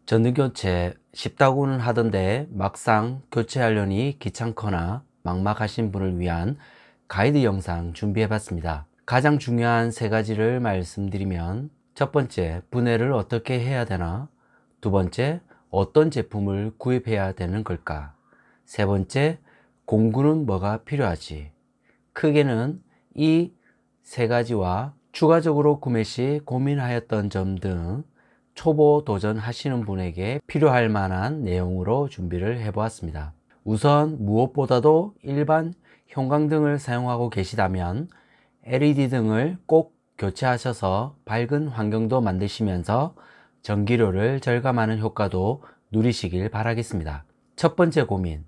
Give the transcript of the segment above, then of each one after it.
전등 교체 쉽다고는 하던데 막상 교체하려니 귀찮거나 막막하신 분을 위한 가이드 영상 준비해 봤습니다. 가장 중요한 세 가지를 말씀드리면, 첫 번째, 분해를 어떻게 해야 되나? 두 번째, 어떤 제품을 구입해야 되는 걸까? 세 번째, 공구는 뭐가 필요하지? 크게는 이 세 가지와 추가적으로 구매 시 고민하였던 점 등 초보 도전하시는 분에게 필요할 만한 내용으로 준비를 해 보았습니다. 우선 무엇보다도 일반 형광등을 사용하고 계시다면 LED 등을 꼭 교체하셔서 밝은 환경도 만드시면서 전기료를 절감하는 효과도 누리시길 바라겠습니다. 첫 번째 고민,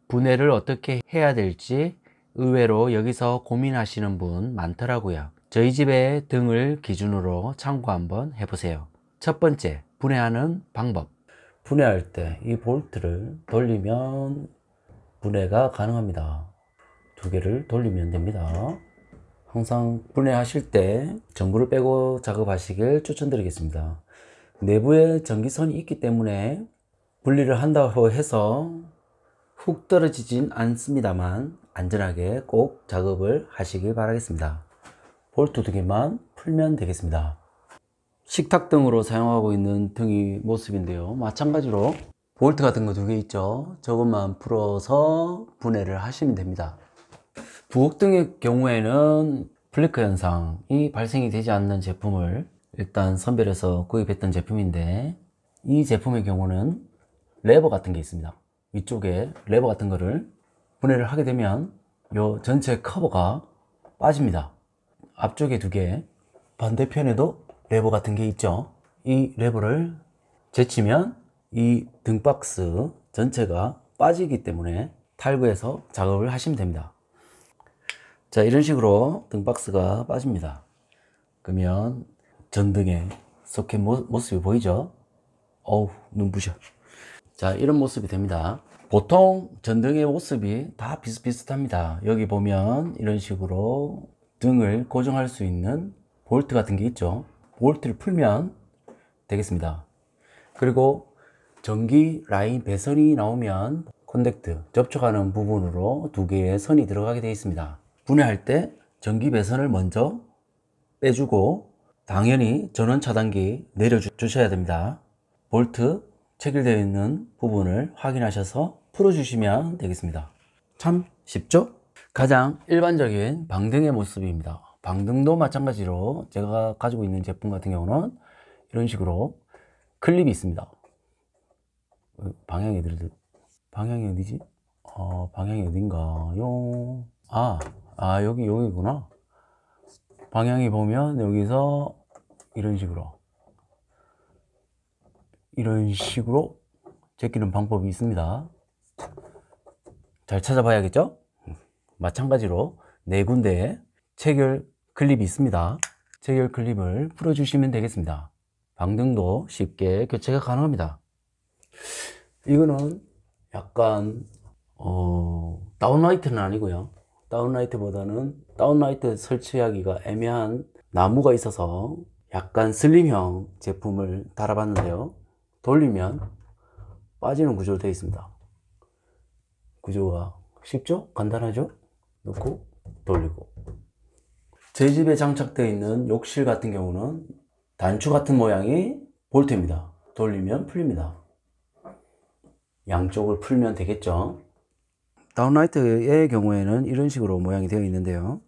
분해를 어떻게 해야 될지 의외로 여기서 고민하시는 분 많더라고요. 저희 집의 등을 기준으로 참고 한번 해보세요. 첫 번째, 분해하는 방법. 분해할 때 이 볼트를 돌리면 분해가 가능합니다. 두 개를 돌리면 됩니다. 항상 분해하실 때 전구를 빼고 작업하시길 추천드리겠습니다. 내부에 전기선이 있기 때문에 분리를 한다고 해서 훅 떨어지진 않습니다만 안전하게 꼭 작업을 하시길 바라겠습니다. 볼트 두 개만 풀면 되겠습니다. 식탁등으로 사용하고 있는 등의 모습인데요, 마찬가지로 볼트 같은 거 두 개 있죠. 저것만 풀어서 분해를 하시면 됩니다. 부엌등의 경우에는 플리커 현상이 발생이 되지 않는 제품을 일단 선별해서 구입했던 제품인데, 이 제품의 경우는 레버 같은 게 있습니다. 이쪽에 레버 같은 거를 분해를 하게 되면 이 전체 커버가 빠집니다. 앞쪽에 두 개, 반대편에도 레버 같은 게 있죠. 이 레버를 제치면 이 등박스 전체가 빠지기 때문에 탈거해서 작업을 하시면 됩니다. 자, 이런 식으로 등박스가 빠집니다. 그러면 전등의 소켓 모습이 보이죠? 어우, 눈부셔. 자, 이런 모습이 됩니다. 보통 전등의 모습이 다 비슷비슷합니다. 여기 보면 이런 식으로 등을 고정할 수 있는 볼트 같은 게 있죠. 볼트를 풀면 되겠습니다. 그리고 전기 라인 배선이 나오면 컨택트, 접촉하는 부분으로 두 개의 선이 들어가게 되어 있습니다. 분해할 때 전기 배선을 먼저 빼주고 당연히 전원 차단기 내려주셔야 됩니다. 볼트 체결되어 있는 부분을 확인하셔서 풀어주시면 되겠습니다. 참 쉽죠? 가장 일반적인 방등의 모습입니다. 방등도 마찬가지로 제가 가지고 있는 제품 같은 경우는 이런 식으로 클립이 있습니다. 방향이 어디지? 방향이 어딘가요? 여기구나. 방향이 보면 여기서 이런 식으로 제끼는 방법이 있습니다. 잘 찾아봐야겠죠? 마찬가지로 네 군데에 체결 클립이 있습니다. 체결 클립을 풀어주시면 되겠습니다. 방등도 쉽게 교체가 가능합니다. 이거는 약간 다운라이트는 아니고요. 다운라이트보다는 다운라이트 설치하기가 애매한 나무가 있어서 약간 슬림형 제품을 달아봤는데요, 돌리면 빠지는 구조로 되어 있습니다. 구조가 쉽죠? 간단하죠? 넣고 돌리고. 저희 집에 장착되어 있는 욕실 같은 경우는 단추 같은 모양이 볼트입니다. 돌리면 풀립니다. 양쪽을 풀면 되겠죠? 다운라이트의 경우에는 이런 식으로 모양이 되어 있는데요,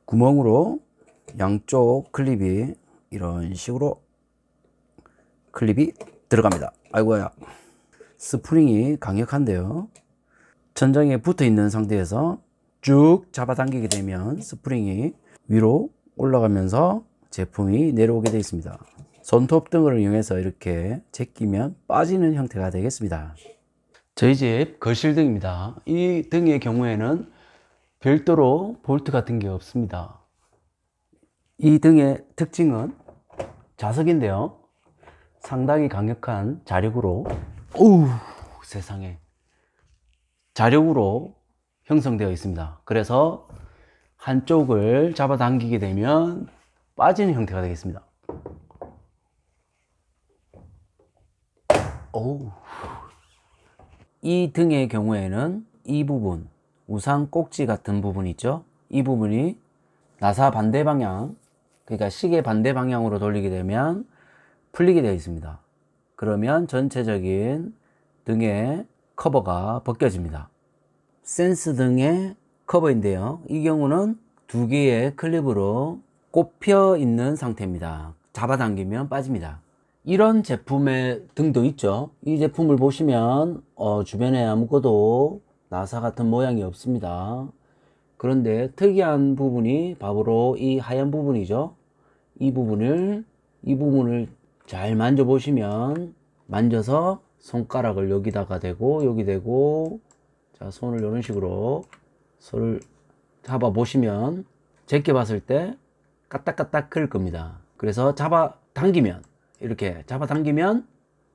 구멍으로 양쪽 클립이 이런 식으로 클립이 들어갑니다. 아이고야. 스프링이 강력한데요, 천장에 붙어 있는 상태에서 쭉 잡아당기게 되면 스프링이 위로 올라가면서 제품이 내려오게 되어 있습니다. 손톱 등을 이용해서 이렇게 제끼면 빠지는 형태가 되겠습니다. 저희 집 거실 등입니다. 이 등의 경우에는 별도로 볼트 같은 게 없습니다. 이 등의 특징은 자석인데요, 상당히 강력한 자력으로, 세상에, 자력으로 형성되어 있습니다. 그래서 한쪽을 잡아당기게 되면 빠지는 형태가 되겠습니다. 이 등의 경우에는 이 부분, 우상 꼭지 같은 부분 있죠? 이 부분이 나사 반대 방향, 그러니까 시계 반대 방향으로 돌리게 되면 풀리게 되어 있습니다. 그러면 전체적인 등의 커버가 벗겨집니다. 센스 등의 커버인데요. 이 경우는 두 개의 클립으로 꼽혀 있는 상태입니다. 잡아당기면 빠집니다. 이런 제품의 등도 있죠. 이 제품을 보시면 주변에 아무것도 나사 같은 모양이 없습니다. 그런데 특이한 부분이 바로 이 하얀 부분이죠. 이 부분을 잘 만져보시면, 만져서 손가락을 여기다가 대고 여기 대고, 자, 손을 이런 식으로 손을 잡아 보시면 제껴 봤을 때 까딱까딱 그럴 겁니다. 그래서 잡아 당기면, 이렇게 잡아 당기면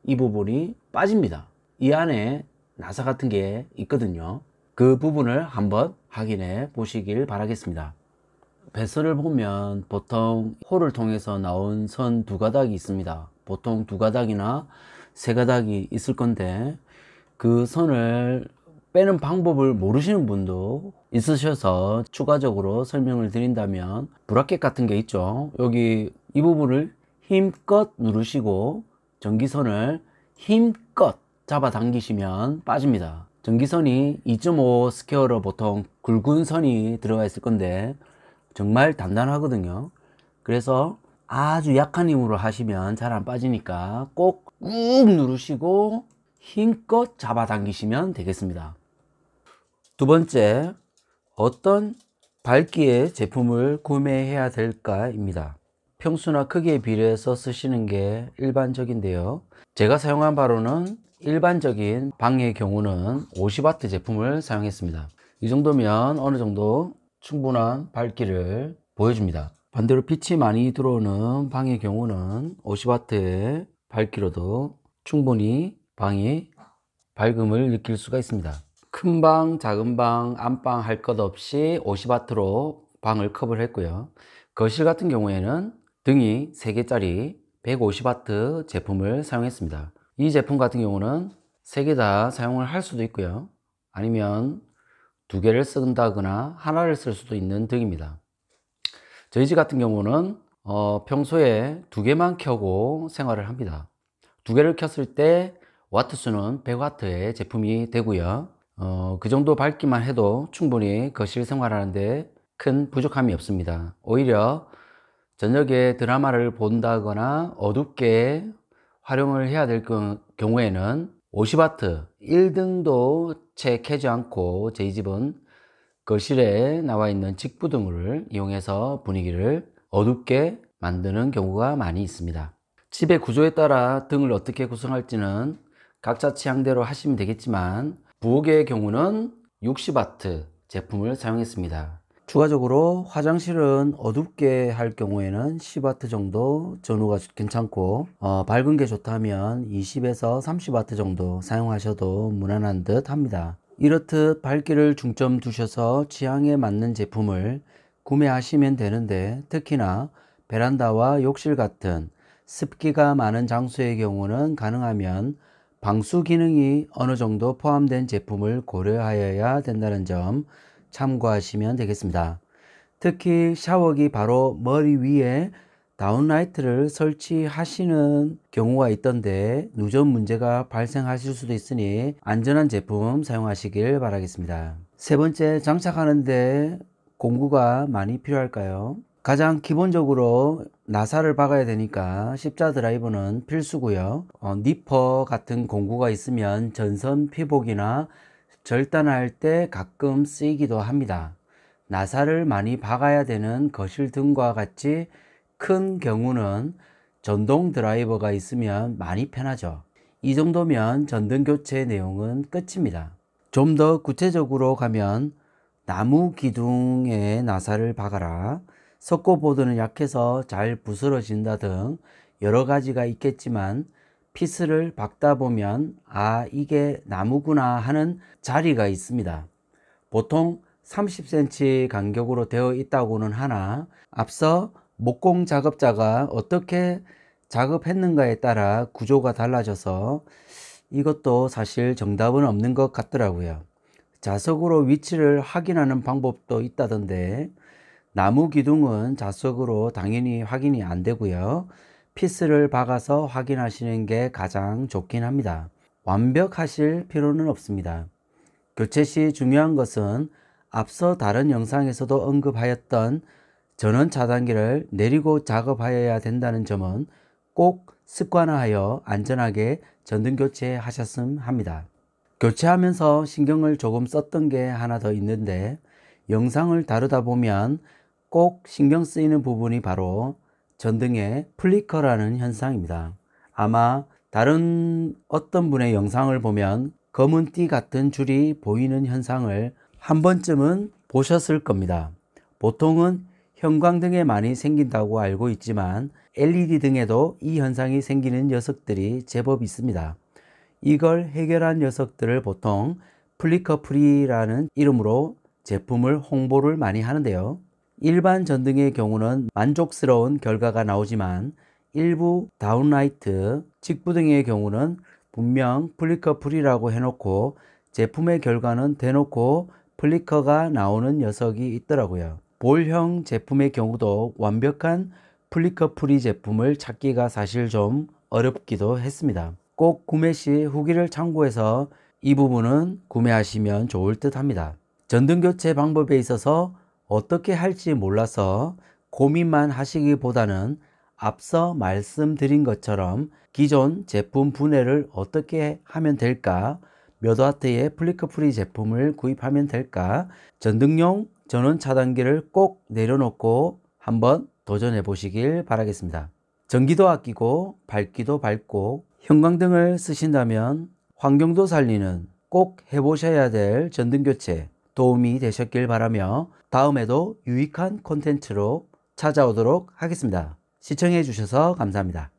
이 부분이 빠집니다. 이 안에 나사 같은 게 있거든요. 그 부분을 한번 확인해 보시길 바라겠습니다. 배선을 보면 보통 홀을 통해서 나온 선 두 가닥이 있습니다. 보통 두 가닥이나 세 가닥이 있을 건데, 그 선을 빼는 방법을 모르시는 분도 있으셔서 추가적으로 설명을 드린다면, 브라켓 같은 게 있죠. 여기 이 부분을 힘껏 누르시고 전기선을 힘껏 잡아 당기시면 빠집니다. 전기선이 2.5 스퀘어로 보통 굵은 선이 들어가 있을 건데 정말 단단하거든요. 그래서 아주 약한 힘으로 하시면 잘 안 빠지니까 꼭 꾹 누르시고 힘껏 잡아 당기시면 되겠습니다. 두 번째, 어떤 밝기의 제품을 구매해야 될까입니다. 평수나 크기에 비례해서 쓰시는 게 일반적인데요. 제가 사용한 바로는 일반적인 방의 경우는 50W 제품을 사용했습니다. 이 정도면 어느 정도 충분한 밝기를 보여줍니다. 반대로 빛이 많이 들어오는 방의 경우는 50W의 밝기로도 충분히 방이 밝음을 느낄 수가 있습니다. 큰 방, 작은 방, 안방 할 것 없이 50W로 방을 커버를 했고요. 거실 같은 경우에는 등이 3개짜리 150W 제품을 사용했습니다. 이 제품 같은 경우는 3개 다 사용을 할 수도 있고요. 아니면 2개를 쓴다거나 하나를 쓸 수도 있는 등입니다. 저희 집 같은 경우는 평소에 2개만 켜고 생활을 합니다. 2개를 켰을 때 와트 수는 100W의 제품이 되고요. 그 정도 밝기만 해도 충분히 거실 생활하는데 큰 부족함이 없습니다. 오히려 저녁에 드라마를 본다거나 어둡게 활용을 해야 될 경우에는 50W 1등도 채 켜지 않고 저희 집은 거실에 나와 있는 직부등을 이용해서 분위기를 어둡게 만드는 경우가 많이 있습니다. 집의 구조에 따라 등을 어떻게 구성할지는 각자 취향대로 하시면 되겠지만, 부엌의 경우는 60W 제품을 사용했습니다. 추가적으로 화장실은 어둡게 할 경우에는 10W 정도 전후가 괜찮고, 밝은 게 좋다면 20에서 30W 정도 사용하셔도 무난한 듯 합니다. 이렇듯 밝기를 중점 두셔서 취향에 맞는 제품을 구매하시면 되는데, 특히나 베란다와 욕실 같은 습기가 많은 장소의 경우는 가능하면 방수 기능이 어느 정도 포함된 제품을 고려하여야 된다는 점 참고하시면 되겠습니다. 특히 샤워기 바로 머리 위에 다운라이트를 설치하시는 경우가 있던데 누전 문제가 발생하실 수도 있으니 안전한 제품 사용하시길 바라겠습니다. 세 번째, 장착하는데 공구가 많이 필요할까요? 가장 기본적으로 나사를 박아야 되니까 십자 드라이버는 필수고요. 니퍼 같은 공구가 있으면 전선 피복이나 절단할 때 가끔 쓰이기도 합니다. 나사를 많이 박아야 되는 거실 등과 같이 큰 경우는 전동 드라이버가 있으면 많이 편하죠. 이 정도면 전등 교체 내용은 끝입니다. 좀 더 구체적으로 가면 나무 기둥에 나사를 박아라, 석고보드는 약해서 잘 부스러진다 등 여러 가지가 있겠지만, 피스를 박다 보면 이게 나무구나 하는 자리가 있습니다. 보통 30cm 간격으로 되어 있다고는 하나, 앞서 목공 작업자가 어떻게 작업했는가에 따라 구조가 달라져서 이것도 사실 정답은 없는 것 같더라고요. 자석으로 위치를 확인하는 방법도 있다던데 나무 기둥은 자석으로 당연히 확인이 안 되고요. 피스를 박아서 확인하시는 게 가장 좋긴 합니다. 완벽하실 필요는 없습니다. 교체 시 중요한 것은 앞서 다른 영상에서도 언급하였던 전원 차단기를 내리고 작업하여야 된다는 점은 꼭 습관화하여 안전하게 전등 교체하셨음 합니다. 교체하면서 신경을 조금 썼던 게 하나 더 있는데 영상을 다루다 보면 꼭 신경 쓰이는 부분이 바로 전등의 플리커라는 현상입니다. 아마 다른 어떤 분의 영상을 보면 검은 띠 같은 줄이 보이는 현상을 한 번쯤은 보셨을 겁니다. 보통은 형광등에 많이 생긴다고 알고 있지만 LED 등에도 이 현상이 생기는 녀석들이 제법 있습니다. 이걸 해결한 녀석들을 보통 플리커 프리라는 이름으로 제품을 홍보를 많이 하는데요. 일반 전등의 경우는 만족스러운 결과가 나오지만 일부 다운라이트, 직부등의 경우는 분명 플리커 프리라고 해놓고 제품의 결과는 대놓고 플리커가 나오는 녀석이 있더라고요. 볼형 제품의 경우도 완벽한 플리커 프리 제품을 찾기가 사실 좀 어렵기도 했습니다. 꼭 구매 시 후기를 참고해서 이 부분은 구매하시면 좋을 듯 합니다. 전등 교체 방법에 있어서 어떻게 할지 몰라서 고민만 하시기보다는 앞서 말씀드린 것처럼 기존 제품 분해를 어떻게 하면 될까, 몇 와트의 플리커 프리 제품을 구입하면 될까, 전등용 전원 차단기를 꼭 내려놓고 한번 도전해 보시길 바라겠습니다. 전기도 아끼고 밝기도 밝고 형광등을 쓰신다면 환경도 살리는 꼭 해보셔야 될 전등 교체 도움이 되셨길 바라며 다음에도 유익한 콘텐츠로 찾아오도록 하겠습니다. 시청해 주셔서 감사합니다.